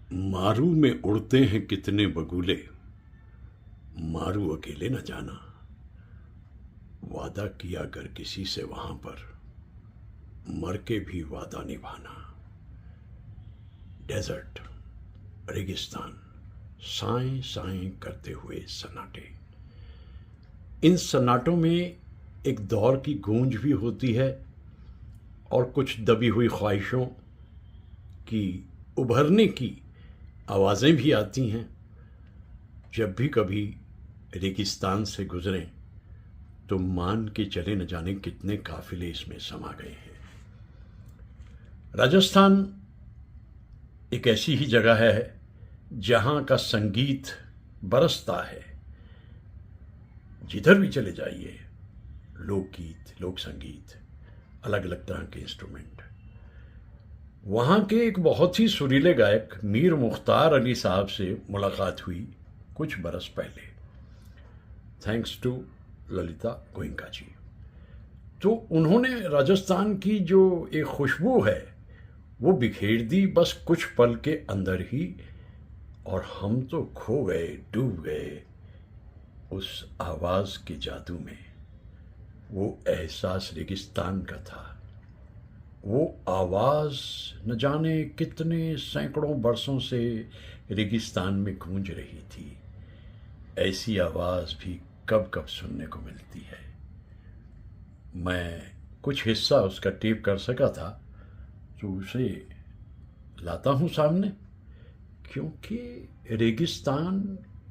मारू में उड़ते हैं कितने बगुले, मारू अकेले न जाना। वादा किया कर किसी से वहां पर, मर के भी वादा निभाना। डेजर्ट, रेगिस्तान, साएं साएं करते हुए सन्नाटे। इन सन्नाटों में एक दौर की गूंज भी होती है और कुछ दबी हुई ख्वाहिशों की उभरने की आवाज़ें भी आती हैं। जब भी कभी रेगिस्तान से गुजरें तो मान के चले न जाने कितने काफिले इसमें समा गए हैं। राजस्थान एक ऐसी ही जगह है जहां का संगीत बरसता है। जिधर भी चले जाइए, लोकगीत, लोक संगीत, अलग अलग तरह के इंस्ट्रूमेंट। वहाँ के एक बहुत ही सुरीले गायक मीर मुख्तार अली साहब से मुलाकात हुई कुछ बरस पहले, थैंक्स टू ललिता गोयनका जी। तो उन्होंने राजस्थान की जो एक खुशबू है वो बिखेर दी बस कुछ पल के अंदर ही, और हम तो खो गए, डूब गए उस आवाज़ के जादू में। वो एहसास रेगिस्तान का था, वो आवाज़ न जाने कितने सैकड़ों बरसों से रेगिस्तान में गूंज रही थी। ऐसी आवाज़ भी कब कब सुनने को मिलती है। मैं कुछ हिस्सा उसका टेप कर सका था तो उसे लाता हूँ सामने, क्योंकि रेगिस्तान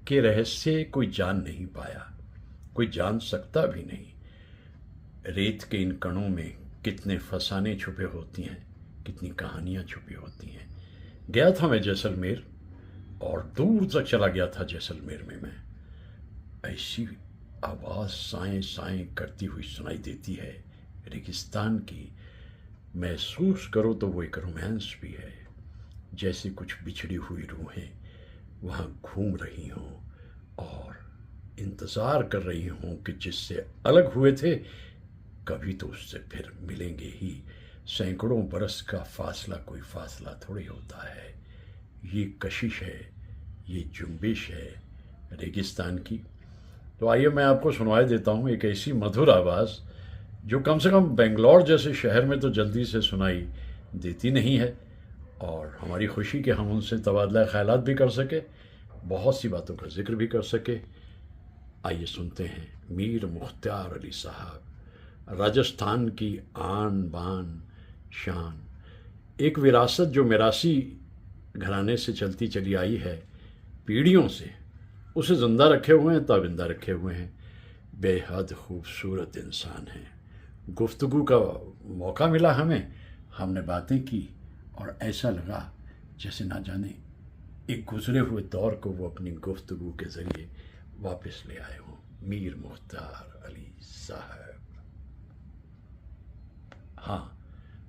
के रहस्य कोई जान नहीं पाया, कोई जान सकता भी नहीं। रेत के इन कणों में कितने फसाने छुपे होती हैं, कितनी कहानियाँ छुपी होती हैं। गया था मैं जैसलमेर और दूर तक चला गया था जैसलमेर में मैं। ऐसी आवाज़ साएं साएं करती हुई सुनाई देती है रेगिस्तान की। महसूस करो तो वो एक रोमांस भी है, जैसे कुछ बिछड़ी हुई रूहें वहाँ घूम रही हों और इंतज़ार कर रही हों कि जिससे अलग हुए थे कभी तो उससे फिर मिलेंगे ही। सैकड़ों बरस का फासला कोई फासला थोड़ी होता है। ये कशिश है, ये जुम्बिश है रेगिस्तान की। तो आइए मैं आपको सुनवाई देता हूँ एक ऐसी मधुर आवाज़ जो कम से कम बेंगलोर जैसे शहर में तो जल्दी से सुनाई देती नहीं है, और हमारी खुशी कि हम उनसे तबादला ख्यालात भी कर सके, बहुत सी बातों का जिक्र भी कर सके। आइए सुनते हैं मीर मुख्तार अली साहब, राजस्थान की आन बान शान, एक विरासत जो मिरासी घराने से चलती चली आई है पीढ़ियों से, उसे ज़िंदा रखे हुए हैं, ताबिंदा रखे हुए हैं। बेहद खूबसूरत इंसान है। गुफ्तगू का मौका मिला हमें, हमने बातें की और ऐसा लगा जैसे ना जाने एक गुजरे हुए दौर को वो अपनी गुफ्तगू के ज़रिए वापस ले आए हों। मीर मुख्तार अली साहब। हाँ,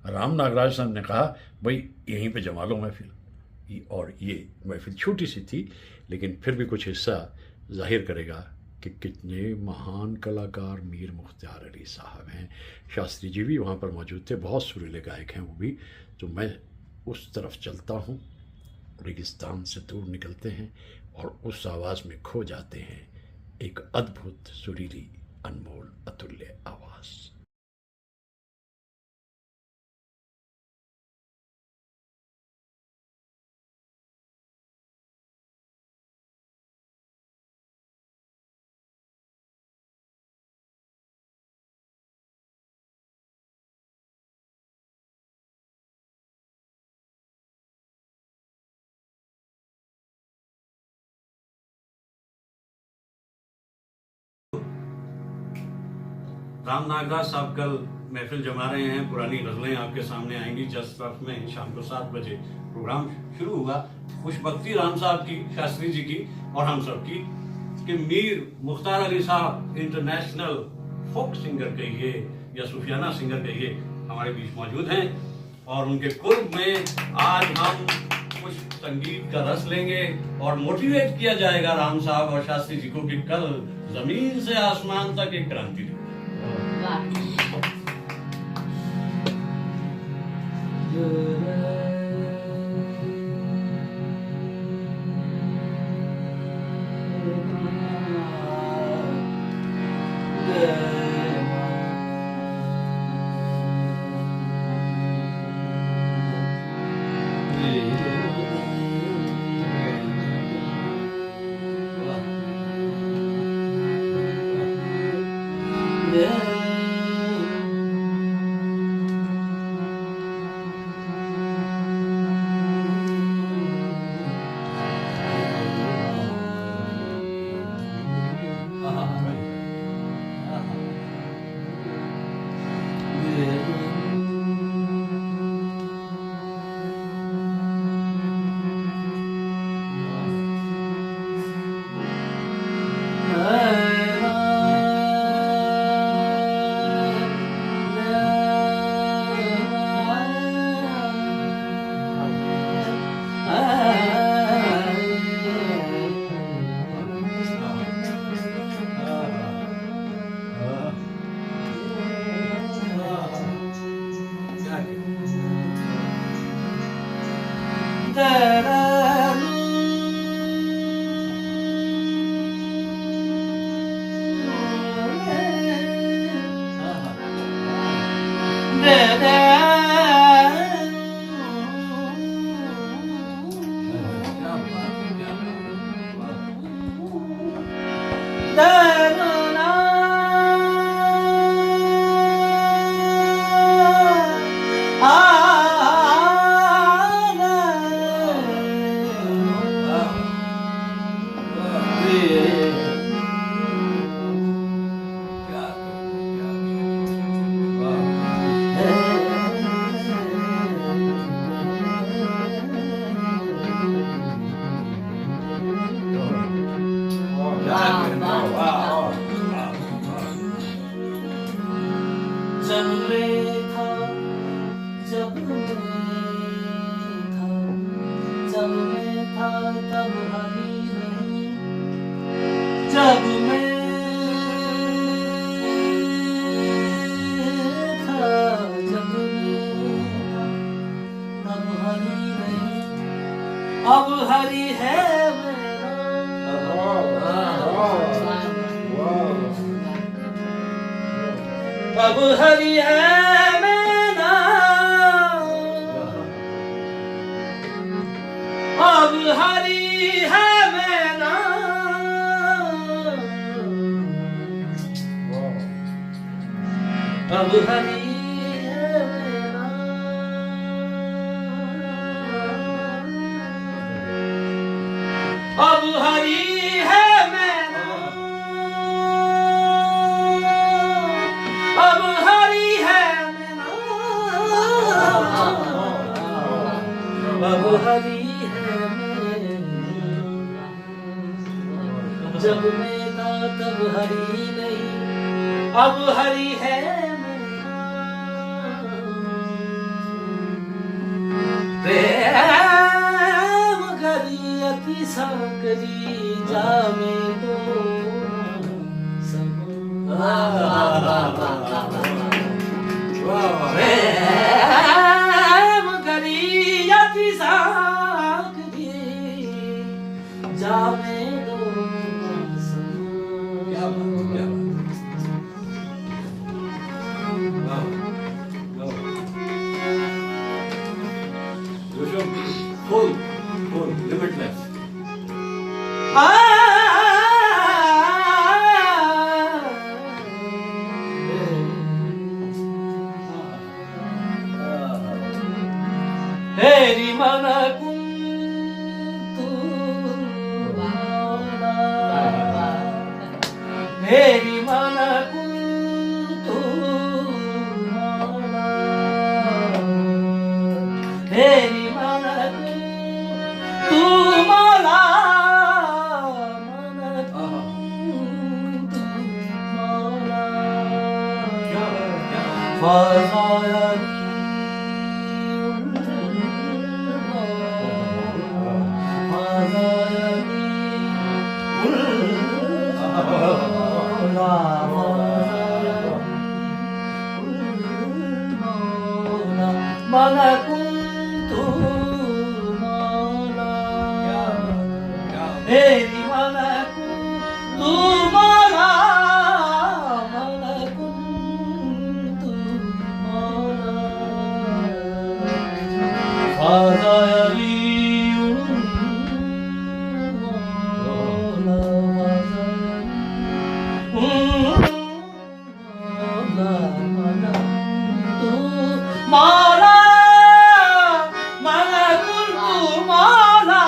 राम नागराज साहब ने कहा भाई यहीं पे जमा लो महफिल, और ये महफिल छोटी सी थी लेकिन फिर भी कुछ हिस्सा जाहिर करेगा कि कितने महान कलाकार मीर मुख्तार अली साहब हैं। शास्त्री जी भी वहाँ पर मौजूद थे, बहुत सुरीले गायक हैं वो भी। तो मैं उस तरफ चलता हूँ, रेगिस्तान से दूर निकलते हैं और उस आवाज़ में खो जाते हैं, एक अद्भुत सुरीली अनमोल अतुल्य आवाज़। राम नागराज साहब कल महफिल जमा रहे हैं, पुरानी गजलें आपके सामने आएंगी। जस्ट तरफ में शाम को 7 बजे प्रोग्राम शुरू हुआ। खुशबख्ती राम साहब की, शास्त्री जी की और हम सब की कि मीर मुख्तार अली साहब इंटरनेशनल फोक सिंगर कहिए या सूफियाना सिंगर कहिए, हमारे बीच मौजूद हैं। और उनके कुर्ब में आज हम कुछ संगीत का रस लेंगे और मोटिवेट किया जाएगा राम साहब और शास्त्री जी को कि कल जमीन से आसमान तक एक क्रांति थी। क्या बात है, क्या बात जब मैं था जब मैं था तब हरी नहीं, जब मैं था जब मैं था तब हरी नहीं, अब हरी है मेरा, अब हरी है मेरा, अब हरी है मेरा, अब हरी है मेरा, अब हरी है मेरा, अब हरी है मेरा, अब हरी है मेरा, जब मैं था तब हरी नहीं, अब हरी है मेरा, प्रेम करी अति साकरी जामे दो सब, प्रेम करी अति साकरी जामे दो सब, क्या बात, क्या बात। Full, full, limitless. हेरी मन कुंतु हेरी मन कुंतु हेरी मन तू माला मन कुंतु माला फजायनी मन कुंतु माला हेरी मन कुंतु माला मन कुंतु माला फाजायली माला मन कुंतु माला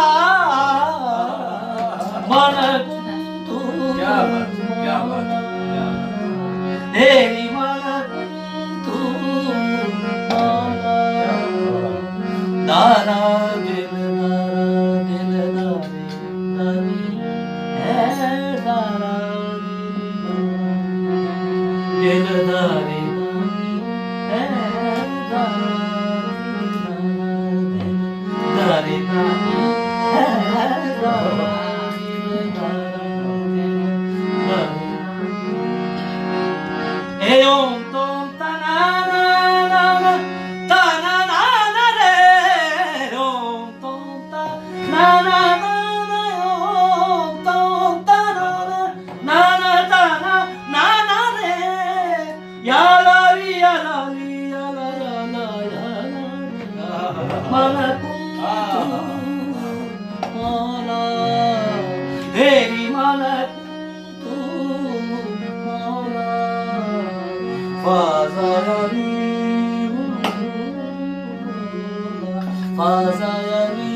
मन कुंतु क्या बात, क्या बात, क्या बात। हेरी मन कुंतु माला दारा दिल दारी है दारा दिल दारी माला तेरी माला तू माला फाजायानी फाजायानी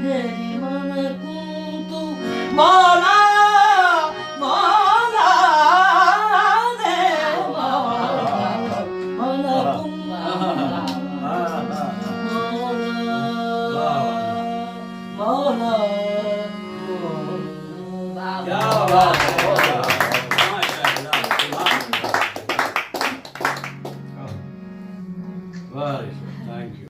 तेरी माला तू माला माला दे माला माला क्या बात है, माशाअल्लाह, very good, thank you.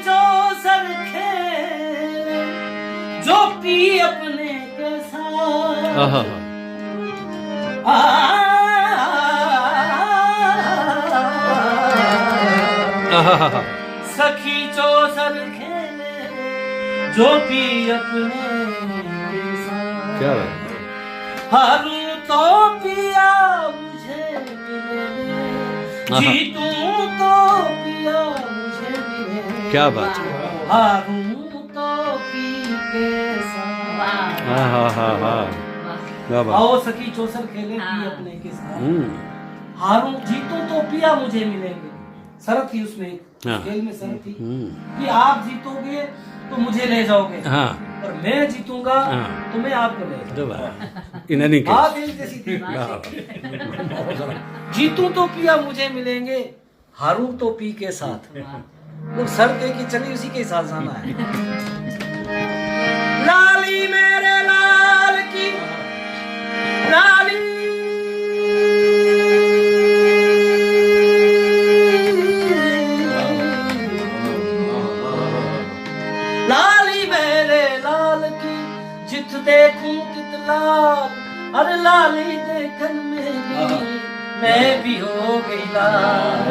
जो सर खेले जो पी अपने के साथ सखी जो सर खेले जो पी अपने के साथ क्या हारू तो पिया मुझे मिले जीतूं तो पिया मुझे मिले क्या बात है। हारू तो पी के साथ क्या आओ सखी चौसर खेले पी अपने के साथ हारू जीतूं तो पिया मुझे मिलेंगे। शर्त थी उसमें हाँ। खेल में शर्त थी कि आप जीतोगे तो मुझे ले जाओगे हाँ और मैं जीतूंगा हाँ। तो मैं आपको ले जाऊंगा। दोबारा इन एनी बात एक जैसी थी। जीतूं तो पिया मुझे मिलेंगे हारूं तो पी के साथ वो शर्त है कि चलिए उसी के साथ जाना है। लाली मेरे लाल की लाली लाली मेरे लाल की जित देखूं तित लाल अरे लाली देखन में भी मैं भी हो गई लाल।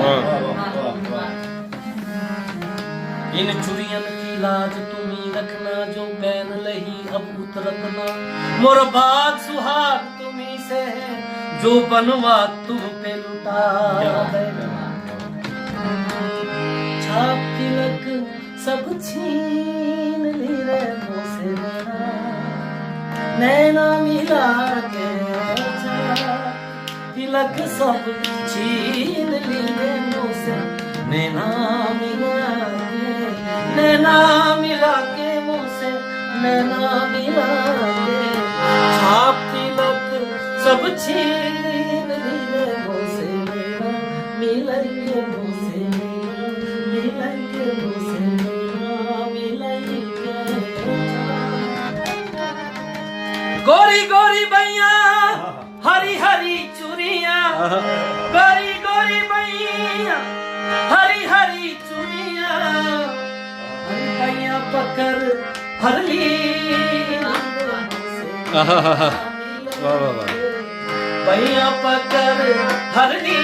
इन चुरियन की लाज तुम्ही रखना जो पहन लही अब उतरतना मोर बाग सुहाग तुम्ही से है जो बनवा तुम पे लुटा छाप तिलक सब छीन ली रे मुझसे नैना मिला के तिलक सब छीन ली रे मुझसे नैना मिला के मुझसे नैना मिला के छाप तिलक सब छीन ली रे मुझसे नैना मिला के मुझसे मिला के मुझसे नैना मिला के गोरी गोरी बैया हरी हरी चूड़ियां गोरी गोरी बैया हरी हरी चूड़ियां हरी बैया पकड़ हरली बैया पकड़ हरली